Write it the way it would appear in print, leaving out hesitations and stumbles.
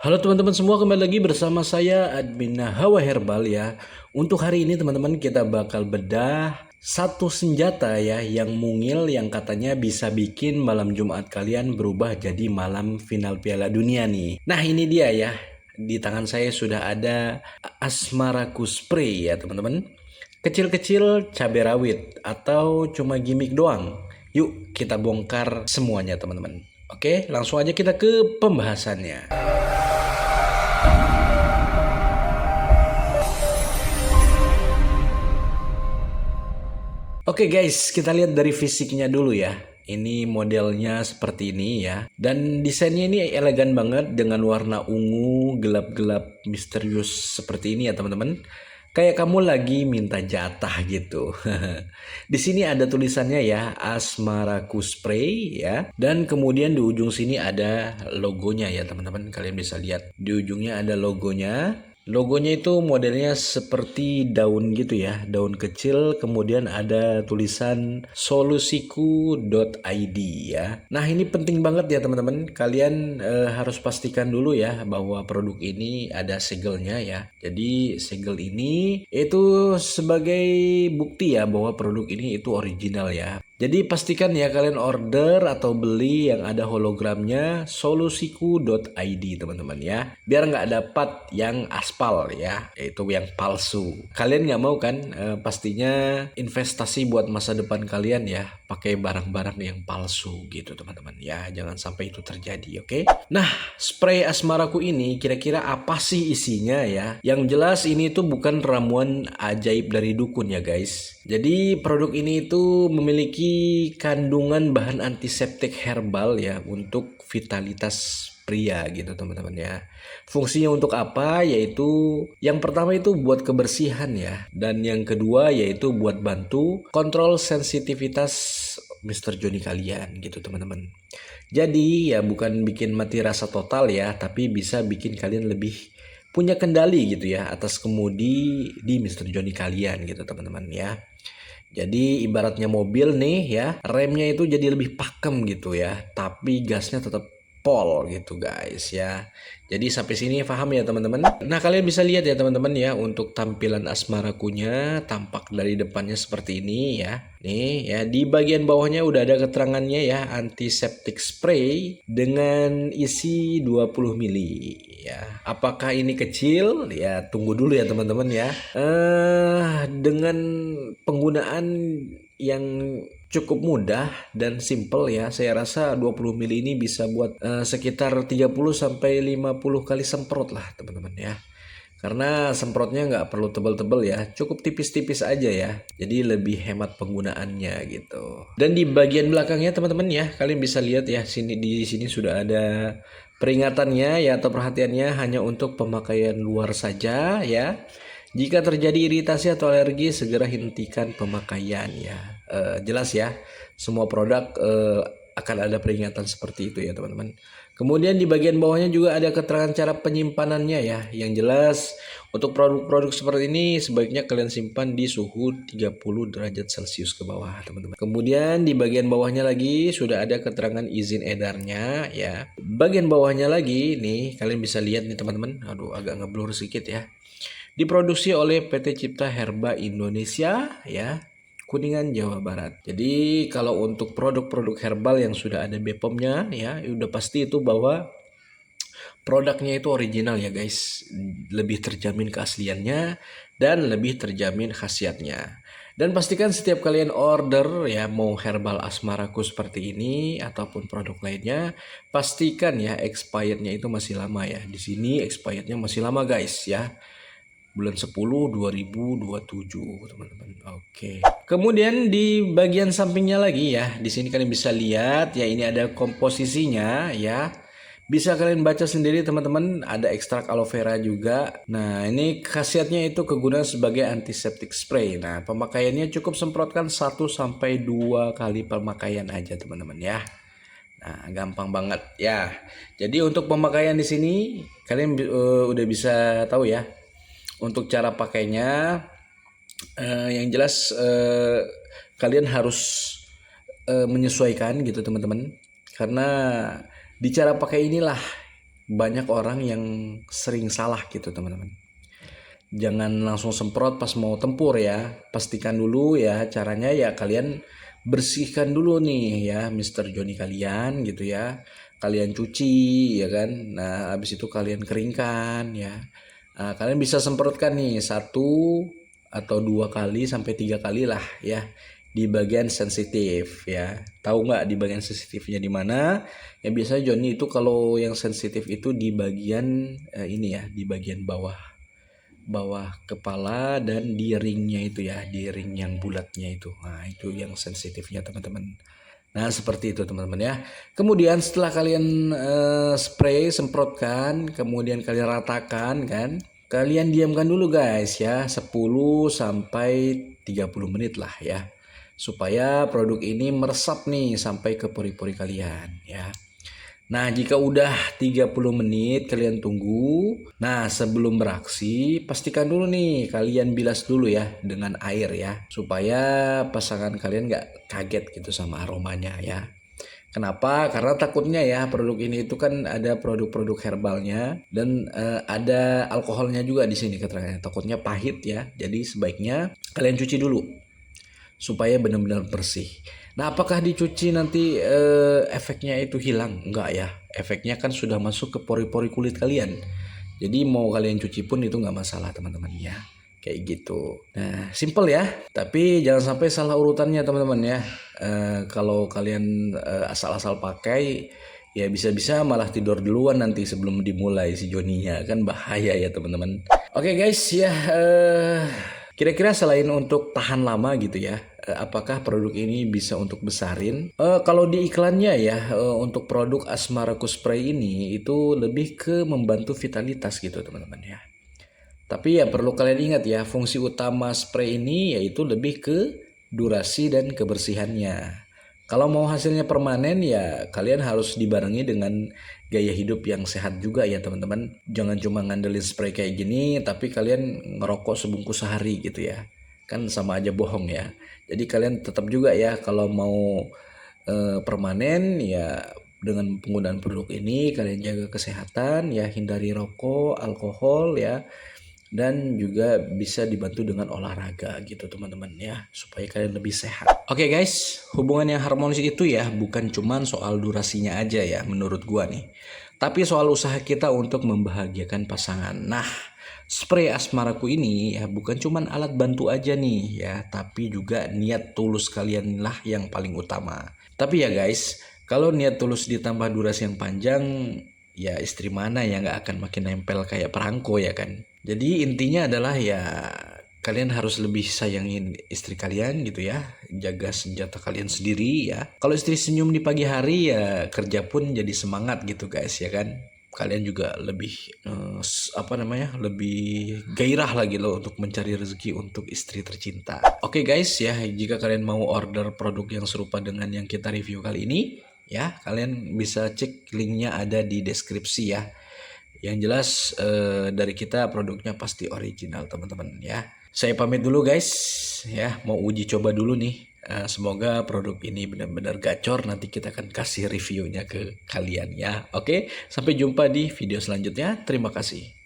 Halo teman-teman semua, kembali lagi bersama saya admin Hawa Herbal ya. Untuk hari ini teman-teman kita bakal bedah satu senjata ya yang mungil yang katanya bisa bikin malam Jumat kalian berubah jadi malam final Piala Dunia nih. Nah ini dia ya, di tangan saya sudah ada Asmaraku Spray ya teman-teman. Kecil-kecil cabai rawit atau cuma gimmick doang. Yuk kita bongkar semuanya teman-teman. Oke, langsung aja kita ke pembahasannya. Oke guys, kita lihat dari fisiknya dulu ya. Ini modelnya seperti ini ya. Dan desainnya ini elegan banget dengan warna ungu, gelap-gelap, misterius seperti ini ya teman-teman. Kayak kamu lagi minta jatah gitu. Di sini ada tulisannya ya, Asmaraku Spray ya. Dan kemudian di ujung sini ada logonya ya teman-teman. Kalian bisa lihat di ujungnya ada logonya. Logonya itu modelnya seperti daun gitu ya, daun kecil, kemudian ada tulisan solusiku.id ya. Nah ini penting banget ya teman-teman, kalian harus pastikan dulu ya bahwa produk ini ada segelnya ya. Jadi segel ini itu sebagai bukti ya bahwa produk ini itu original ya. Jadi pastikan ya kalian order atau beli yang ada hologramnya solusiku.id teman-teman ya. Biar nggak dapat yang aspal ya, yaitu yang palsu. Kalian nggak mau kan pastinya investasi buat masa depan kalian ya pakai barang-barang yang palsu gitu teman-teman ya. Jangan sampai itu terjadi, oke? Nah, spray Asmaraku ini kira-kira apa sih isinya ya? Yang jelas ini tuh bukan ramuan ajaib dari dukun ya guys. Jadi produk ini itu memiliki kandungan bahan antiseptik herbal ya untuk vitalitas pria gitu teman-teman ya. Fungsinya untuk apa? Yaitu yang pertama itu buat kebersihan ya, dan yang kedua yaitu buat bantu kontrol sensitivitas Mr. Johnny kalian gitu teman-teman. Jadi ya bukan bikin mati rasa total ya, tapi bisa bikin kalian lebih punya kendali gitu ya atas kemudi di Mr. Johnny kalian gitu teman-teman ya. Jadi ibaratnya mobil nih ya, remnya itu jadi lebih pakem gitu ya, tapi gasnya tetap pol gitu guys ya. Jadi sampai sini paham ya teman-teman. Nah kalian bisa lihat ya teman-teman ya, untuk tampilan Asmarakunya tampak dari depannya seperti ini ya. Nih ya, di bagian bawahnya udah ada keterangannya ya, antiseptic spray dengan isi 20 mili ya. Apakah ini kecil? Ya tunggu dulu ya teman-teman ya. Dengan penggunaan yang cukup mudah dan simple ya. Saya rasa 20 mili ini bisa buat sekitar 30 sampai 50 kali semprot lah teman-teman ya. Karena semprotnya nggak perlu tebal-tebal ya, cukup tipis-tipis aja ya. Jadi lebih hemat penggunaannya gitu. Dan di bagian belakangnya teman-teman ya, kalian bisa lihat ya, di sini sudah ada peringatannya ya, atau perhatiannya hanya untuk pemakaian luar saja ya. Jika terjadi iritasi atau alergi, segera hentikan pemakaian ya. Jelas ya, semua produk akan ada peringatan seperti itu ya teman-teman. Kemudian di bagian bawahnya juga ada keterangan cara penyimpanannya ya. Yang jelas untuk produk-produk seperti ini sebaiknya kalian simpan di suhu 30 derajat Celcius ke bawah teman-teman. Kemudian di bagian bawahnya lagi sudah ada keterangan izin edarnya ya. Bagian bawahnya lagi nih kalian bisa lihat nih teman-teman. Aduh agak ngeblur sedikit ya. Diproduksi oleh PT Cipta Herba Indonesia ya, Kuningan, Jawa Barat. Jadi kalau untuk produk-produk herbal yang sudah ada BPOM-nya ya, udah pasti itu bahwa produknya itu original ya guys. Lebih terjamin keasliannya dan lebih terjamin khasiatnya. Dan pastikan setiap kalian order ya, mau herbal Asmaraku seperti ini ataupun produk lainnya, pastikan ya expirednya itu masih lama ya. Di sini expirednya masih lama guys ya, bulan 10 2027 teman-teman. Oke. Kemudian di bagian sampingnya lagi ya, di sini kalian bisa lihat ya, ini ada komposisinya ya. Bisa kalian baca sendiri teman-teman, ada ekstrak aloe vera juga. Nah, ini khasiatnya itu kegunaan sebagai antiseptik spray. Nah, pemakaiannya cukup semprotkan 1 sampai 2 kali pemakaian aja teman-teman ya. Nah, gampang banget ya. Jadi untuk pemakaian di sini kalian udah bisa tahu ya. Untuk cara pakainya, yang jelas kalian harus menyesuaikan gitu teman-teman. Karena di cara pakai inilah banyak orang yang sering salah gitu teman-teman. Jangan langsung semprot pas mau tempur ya. Pastikan dulu ya caranya ya kalian bersihkan dulu nih ya Mister Johnny kalian gitu ya. Kalian cuci ya kan. Nah, habis itu kalian keringkan ya. Nah, kalian bisa semprotkan nih 1 atau 2 kali sampai 3 kali lah ya di bagian sensitif ya. Tahu nggak di bagian sensitifnya di mana? Ya biasanya Johnny itu kalau yang sensitif itu di bagian ini ya, di bagian bawah kepala dan di ringnya itu ya, di ring yang bulatnya itu. Nah, itu yang sensitifnya teman-teman. Nah, seperti itu teman-teman ya. Kemudian setelah kalian spray, semprotkan, kemudian kalian ratakan kan. Kalian diamkan dulu guys ya, 10 sampai 30 menit lah ya. Supaya produk ini meresap nih sampai ke pori-pori kalian ya. Nah, jika udah 30 menit kalian tunggu. Nah, sebelum beraksi, pastikan dulu nih kalian bilas dulu ya dengan air ya. Supaya pasangan kalian nggak kaget gitu sama aromanya ya. Kenapa? Karena takutnya ya produk ini itu kan ada produk-produk herbalnya dan ada alkoholnya juga di sini keterangannya. Takutnya pahit ya. Jadi sebaiknya kalian cuci dulu supaya benar-benar bersih. Nah, apakah dicuci nanti efeknya itu hilang? Enggak ya. Efeknya kan sudah masuk ke pori-pori kulit kalian. Jadi mau kalian cuci pun itu nggak masalah teman-teman ya. Kayak gitu. Nah, simple ya. Tapi jangan sampai salah urutannya teman-teman ya. Kalau kalian asal-asal pakai, ya bisa-bisa malah tidur duluan nanti sebelum dimulai si Joninya. Kan bahaya ya teman-teman. Oke guys ya. Kira-kira selain untuk tahan lama gitu ya, apakah produk ini bisa untuk besarin? Kalau di iklannya ya, untuk produk Asmaraku Spray ini itu lebih ke membantu vitalitas gitu teman-teman ya. Tapi ya perlu kalian ingat ya, fungsi utama spray ini yaitu lebih ke durasi dan kebersihannya. Kalau mau hasilnya permanen ya kalian harus dibarengi dengan gaya hidup yang sehat juga ya teman-teman. Jangan cuma ngandelin spray kayak gini tapi kalian ngerokok sebungkus sehari gitu ya. Kan sama aja bohong ya. Jadi kalian tetap juga ya kalau mau permanen ya dengan penggunaan produk ini kalian jaga kesehatan ya, hindari rokok, alkohol ya, dan juga bisa dibantu dengan olahraga gitu teman-teman ya supaya kalian lebih sehat. Oke guys, hubungan yang harmonis itu ya bukan cuman soal durasinya aja ya menurut gua nih, tapi soal usaha kita untuk membahagiakan pasangan. Nah, spray Asmaraku ini ya bukan cuman alat bantu aja nih ya, tapi juga niat tulus kalian lah yang paling utama. Tapi ya guys, kalau niat tulus ditambah durasi yang panjang, ya istri mana yang nggak akan makin nempel kayak perangko ya kan. Jadi intinya adalah ya kalian harus lebih sayangin istri kalian gitu ya. Jaga senjata kalian sendiri ya. Kalau istri senyum di pagi hari ya kerja pun jadi semangat gitu guys ya kan. Kalian juga lebih lebih gairah lagi loh untuk mencari rezeki untuk istri tercinta. Oke guys ya, jika kalian mau order produk yang serupa dengan yang kita review kali ini ya, kalian bisa cek linknya ada di deskripsi ya. Yang jelas dari kita produknya pasti original teman-teman ya. Saya pamit dulu guys ya, mau uji coba dulu nih. Semoga produk ini benar-benar gacor. Nanti kita akan kasih reviewnya ke kalian ya. Oke, sampai jumpa di video selanjutnya. Terima kasih.